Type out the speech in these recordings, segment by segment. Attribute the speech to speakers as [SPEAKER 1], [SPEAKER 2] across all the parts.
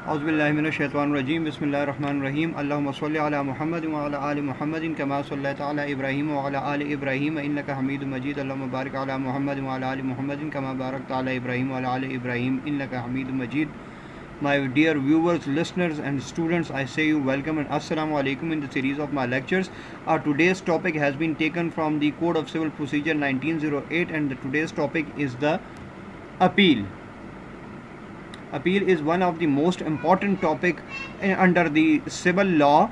[SPEAKER 1] اعوذ باللہ من الشیطان الرجیم بسم اللہ الرحمن الرحیم اللہم صلی علی محمد وعلی آل محمد کما صلیت علی ابراہیم وعلی آل ابراہیم انک حمید مجید اللہم بارک علی محمد وعلی آل محمد کما بارکت علی ابراہیم وعلی آل ابراہیم انک حمید مجید. My dear viewers, listeners and students, I say you welcome and assalamu alaikum in the series of my lectures. Our today's topic has been taken from the Code of Civil Procedure 1908 and today's topic is the appeal. Appeal is one of the most important topic under the civil law.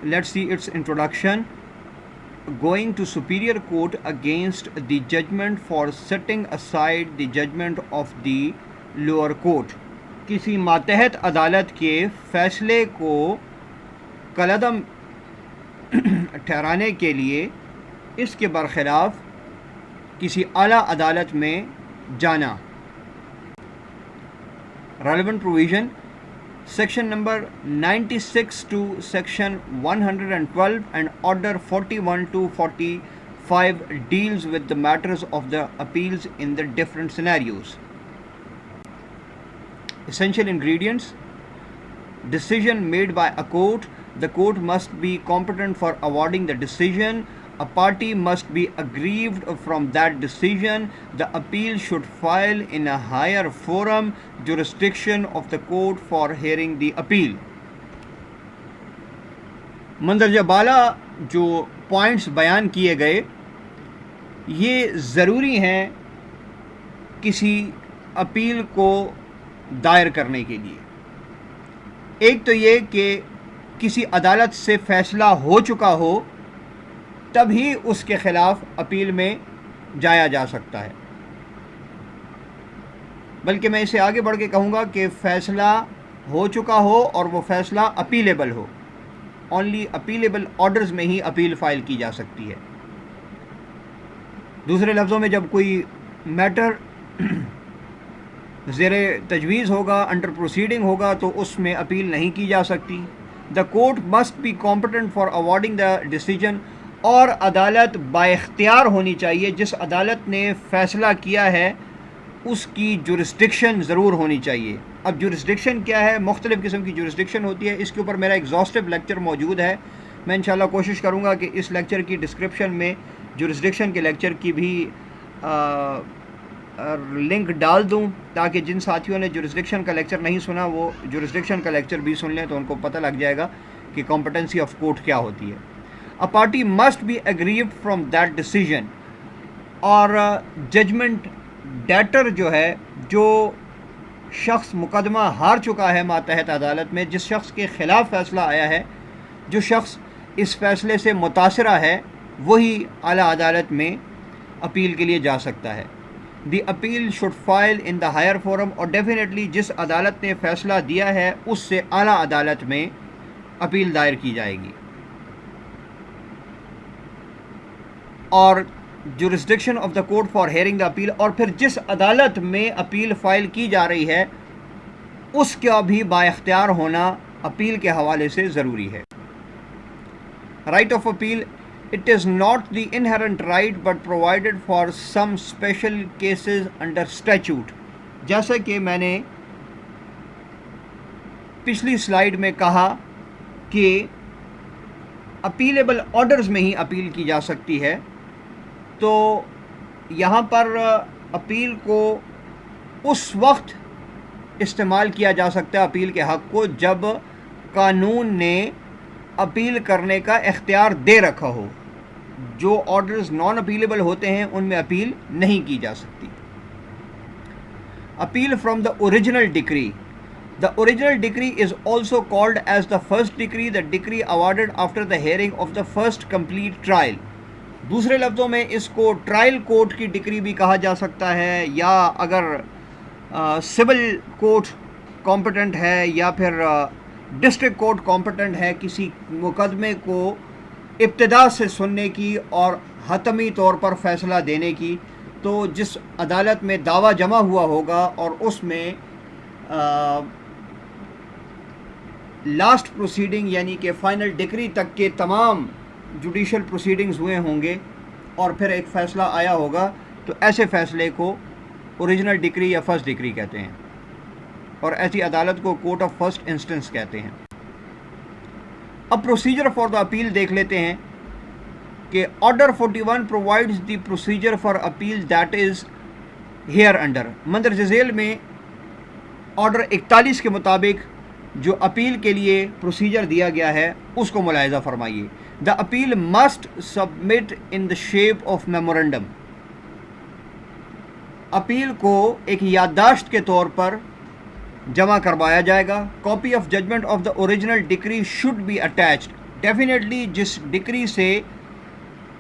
[SPEAKER 1] Let's see its introduction. Going to superior court against the judgment for setting aside the judgment of the lower court. کسی ماتحت عدالت کے فیصلے کو کالعدم ٹھہرانے کے لیے اس کے برخلاف کسی اعلیٰ عدالت میں جانا. Relevant provision section number 96 to section 112 and order 41 to 45 deals with the matters of the appeals in the different scenarios. Essential ingredients: decision made by a court. The court must be competent for awarding the decision. A party must be aggrieved from that decision. The appeal should file in a higher forum, jurisdiction of the court for hearing the appeal. مندرجہ بالا جو points بیان کیے گئے یہ ضروری ہیں کسی اپیل کو دائر کرنے کے لیے. ایک تو یہ کہ کسی عدالت سے فیصلہ ہو چکا ہو تب ہی اس کے خلاف اپیل میں جایا جا سکتا ہے، بلکہ میں اسے آگے بڑھ کے کہوں گا کہ فیصلہ ہو چکا ہو اور وہ فیصلہ اپیلیبل ہو. اونلی اپیلیبل آرڈرز میں ہی اپیل فائل کی جا سکتی ہے. دوسرے لفظوں میں جب کوئی میٹر زیر تجویز ہوگا، انڈر پروسیڈنگ ہوگا، تو اس میں اپیل نہیں کی جا سکتی. The court must be competent for awarding the decision. اور عدالت با اختیار ہونی چاہیے. جس عدالت نے فیصلہ کیا ہے اس کی جورسڈکشن ضرور ہونی چاہیے. اب جورسڈکشن کیا ہے؟ مختلف قسم کی جورسڈکشن ہوتی ہے. اس کے اوپر میرا ایگزاسٹو لیکچر موجود ہے. میں انشاءاللہ کوشش کروں گا کہ اس لیکچر کی ڈسکرپشن میں جورسڈکشن کے لیکچر کی بھی لنک ڈال دوں تاکہ جن ساتھیوں نے جورسڈکشن کا لیکچر نہیں سنا وہ جورسڈکشن کا لیکچر بھی سن لیں تو ان کو پتہ لگ جائے گا کہ کمپٹنسی آف کورٹ کیا ہوتی ہے. A party must be aggrieved from that decision. اور ججمنٹ ڈیٹر جو ہے، جو شخص مقدمہ ہار چکا ہے ماتحت عدالت میں، جس شخص کے خلاف فیصلہ آیا ہے، جو شخص اس فیصلے سے متاثرہ ہے، وہی اعلیٰ عدالت میں اپیل کے لیے جا سکتا ہے. The appeal should file in the higher forum. اور ڈیفینیٹلی جس عدالت نے فیصلہ دیا ہے اس سے اعلیٰ عدالت میں اپیل دائر کی جائے گی. اور jurisdiction of the court for hearing the appeal. اور پھر جس عدالت میں اپیل فائل کی جا رہی ہے اس کا بھی با اختیار ہونا اپیل کے حوالے سے ضروری ہے. Right of appeal: it is not the inherent right but provided for some special cases under statute. جیسا کہ میں نے پچھلی سلائیڈ میں کہا کہ اپیلیبل آرڈرز میں ہی اپیل کی جا سکتی ہے، تو یہاں پر اپیل کو اس وقت استعمال کیا جا سکتا ہے اپیل کے حق کو جب قانون نے اپیل کرنے کا اختیار دے رکھا ہو. جو آرڈرز نان اپیلیبل ہوتے ہیں ان میں اپیل نہیں کی جا سکتی. Appeal from the original ڈکری. The original decree is also called as the first decree, the decree awarded after the hearing of the first complete trial. دوسرے لفظوں میں اس کو ٹرائل کورٹ کی ڈکری بھی کہا جا سکتا ہے، یا اگر سول کورٹ کمپٹنٹ ہے یا پھر ڈسٹرکٹ کورٹ کمپٹنٹ ہے کسی مقدمے کو ابتدا سے سننے کی اور حتمی طور پر فیصلہ دینے کی، تو جس عدالت میں دعویٰ جمع ہوا ہوگا اور اس میں لاسٹ پروسیڈنگ یعنی کہ فائنل ڈگری تک کے تمام جوڈیشل پروسیڈنگز ہوئے ہوں گے اور پھر ایک فیصلہ آیا ہوگا، تو ایسے فیصلے کو اوریجنل ڈگری یا فرسٹ ڈگری کہتے ہیں. اور ایسی عدالت کو کورٹ آف فرسٹ انسٹنس کہتے ہیں۔ اب پروسیجر فار دا اپیل دیکھ لیتے ہیں کہ order 41 provides the procedure for appeal that is here under. مندرجہ ذیل میں آرڈر 41 کے مطابق جو اپیل کے لیے پروسیجر دیا گیا ہے اس کو ملاحظہ فرمائیے۔ The appeal must submit in the shape of memorandum. Appeal کو ایک یادداشت کے طور پر جمع کروایا جائے گا۔ Copy of judgment of the original decree should be attached. Definitely جس ڈکری سے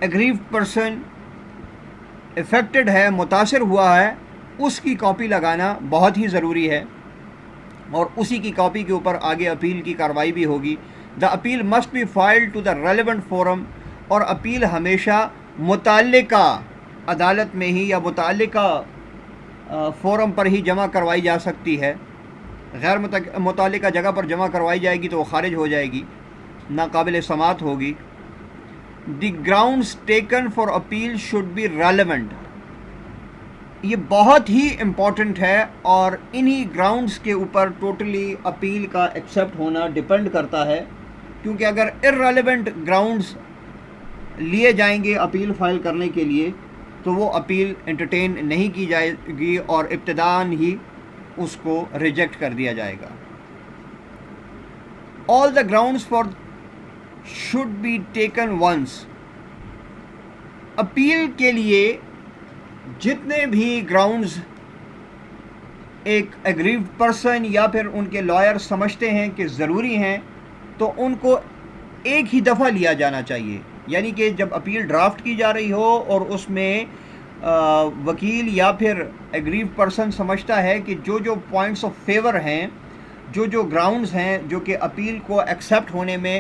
[SPEAKER 1] اگریوڈ پرسن افیکٹڈ ہے، متاثر ہوا ہے، اس کی کاپی لگانا بہت ہی ضروری ہے، اور اسی کی کاپی کے اوپر آگے اپیل کی کارروائی بھی ہوگی۔ The appeal must be filed to the relevant forum, اور اپیل ہمیشہ متعلقہ عدالت میں ہی یا متعلقہ فورم پر ہی جمع کروائی جا سکتی ہے۔ غیر متعلقہ جگہ پر جمع کروائی جائے گی تو وہ خارج ہو جائے گی، ناقابل سماعت ہوگی۔ The grounds taken for appeal should be relevant. یہ بہت ہی امپورٹنٹ ہے، اور انہی گراؤنڈز کے اوپر ٹوٹلی اپیل کا ایکسیپٹ ہونا ڈپینڈ کرتا ہے، کیونکہ اگر ارریلیونٹ گراؤنڈز لیے جائیں گے اپیل فائل کرنے کے لیے تو وہ اپیل انٹرٹین نہیں کی جائے گی اور ابتداً ہی اس کو ریجیکٹ کر دیا جائے گا۔ All the grounds for should be taken once. Appeal کے لیے جتنے بھی گراؤنڈز ایک اگریوڈ پرسن یا پھر ان کے لائر سمجھتے ہیں کہ ضروری ہیں تو ان کو ایک ہی دفعہ لیا جانا چاہیے، یعنی کہ جب اپیل ڈرافٹ کی جا رہی ہو اور اس میں وکیل یا پھر اگریوڈ پرسن سمجھتا ہے کہ جو پوائنٹس آف فیور ہیں، جو گراؤنڈز ہیں جو کہ اپیل کو ایکسیپٹ ہونے میں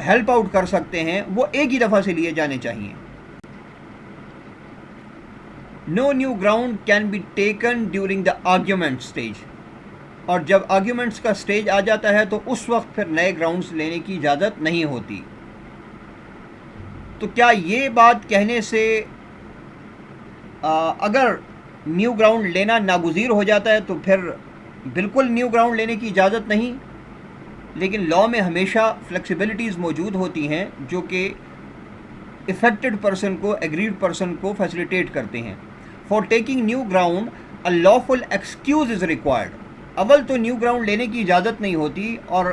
[SPEAKER 1] ہیلپ آؤٹ کر سکتے ہیں، وہ ایک ہی دفعہ سے لیے جانے چاہیے۔ No new ground can be taken during the argument stage, اور جب آرگیومنٹس کا اسٹیج آ جاتا ہے تو اس وقت پھر نئے گراؤنڈز لینے کی اجازت نہیں ہوتی۔ تو کیا یہ بات کہنے سے اگر نیو گراؤنڈ لینا ناگزیر ہو جاتا ہے تو پھر بالکل نیو گراؤنڈ لینے کی اجازت نہیں؟ لیکن لاء میں ہمیشہ فلیکسیبلٹیز موجود ہوتی ہیں جو کہ افیکٹڈ پرسن کو، ایگریڈ پرسن کو فیسیلیٹیٹ کرتے ہیں۔ For taking new ground a lawful excuse is required. اول تو نیو گراؤنڈ لینے کی اجازت نہیں ہوتی اور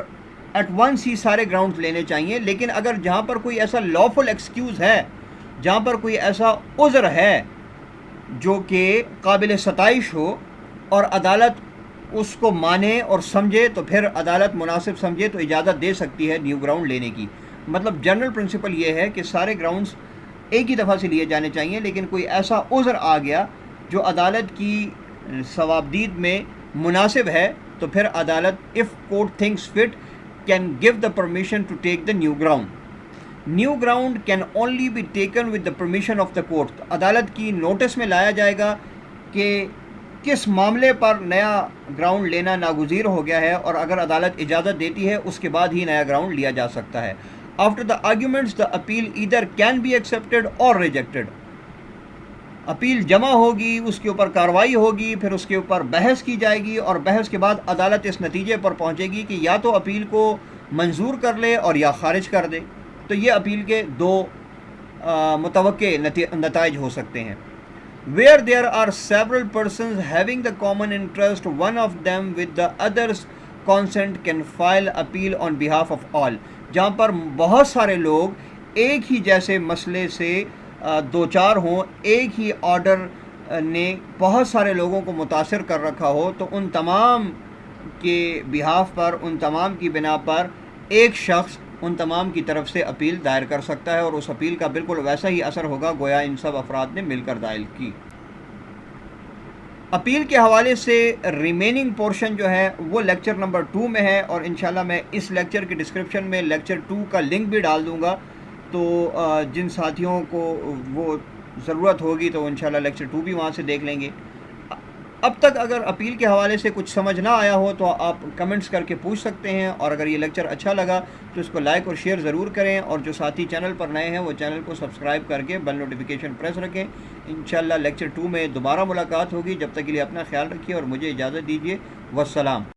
[SPEAKER 1] ایٹ ونس ہی سارے گراؤنڈ لینے چاہیے، لیکن اگر جہاں پر کوئی ایسا لافل ایکسکیوز ہے، جہاں پر کوئی ایسا عذر ہے جو کہ قابل ستائش ہو اور عدالت اس کو مانے اور سمجھے، تو پھر عدالت مناسب سمجھے تو اجازت دے سکتی ہے نیو گراؤنڈ لینے کی۔ مطلب جنرل پرنسپل یہ ہے کہ سارے گراؤنڈز ایک ہی دفعہ سے لیے جانے چاہیے، لیکن کوئی ایسا عذر آ گیا جو عدالت کی ثوابدید میں مناسب ہے تو پھر عدالت if court thinks fit can give the permission to take the new ground. New ground can only be taken with the permission of the court. عدالت کی نوٹس میں لایا جائے گا کہ کس معاملے پر نیا گراؤنڈ لینا ناگزیر ہو گیا ہے، اور اگر عدالت اجازت دیتی ہے اس کے بعد ہی نیا گراؤنڈ لیا جا سکتا ہے۔ After the arguments the appeal either can be accepted or rejected. Appeal جمع ہوگی، اس کے اوپر کارروائی ہوگی، پھر اس کے اوپر بحث کی جائے گی، اور بحث کے بعد عدالت اس نتیجے پر پہنچے گی کہ یا تو اپیل کو منظور کر لے اور یا خارج کر دے۔ تو یہ اپیل کے دو متوقع نتائج ہو سکتے ہیں۔ Where there are several persons having the common interest, one of them with the other's consent can file appeal on behalf of all. جہاں پر بہت سارے لوگ ایک ہی جیسے مسئلے سے دو چار ہوں، ایک ہی آرڈر نے بہت سارے لوگوں کو متاثر کر رکھا ہو، تو ان تمام کے بہاف پر، ان تمام کی بنا پر ایک شخص ان تمام کی طرف سے اپیل دائر کر سکتا ہے، اور اس اپیل کا بالکل ویسا ہی اثر ہوگا گویا ان سب افراد نے مل کر دائر کی۔ اپیل کے حوالے سے ریمیننگ پورشن جو ہے وہ لیکچر نمبر 2 میں ہے، اور انشاءاللہ میں اس لیکچر کے ڈسکرپشن میں لیکچر 2 کا لنک بھی ڈال دوں گا، تو جن ساتھیوں کو وہ ضرورت ہوگی تو انشاءاللہ لیکچر 2 بھی وہاں سے دیکھ لیں گے۔ اب تک اگر اپیل کے حوالے سے کچھ سمجھ نہ آیا ہو تو آپ کمنٹس کر کے پوچھ سکتے ہیں، اور اگر یہ لیکچر اچھا لگا تو اس کو لائک اور شیئر ضرور کریں، اور جو ساتھی چینل پر نئے ہیں وہ چینل کو سبسکرائب کر کے بیل نوٹیفیکیشن پریس رکھیں۔ انشاءاللہ لیکچر 2 میں دوبارہ ملاقات ہوگی، جب تک کے لیے اپنا خیال رکھیے اور مجھے اجازت دیجیے۔ والسلام۔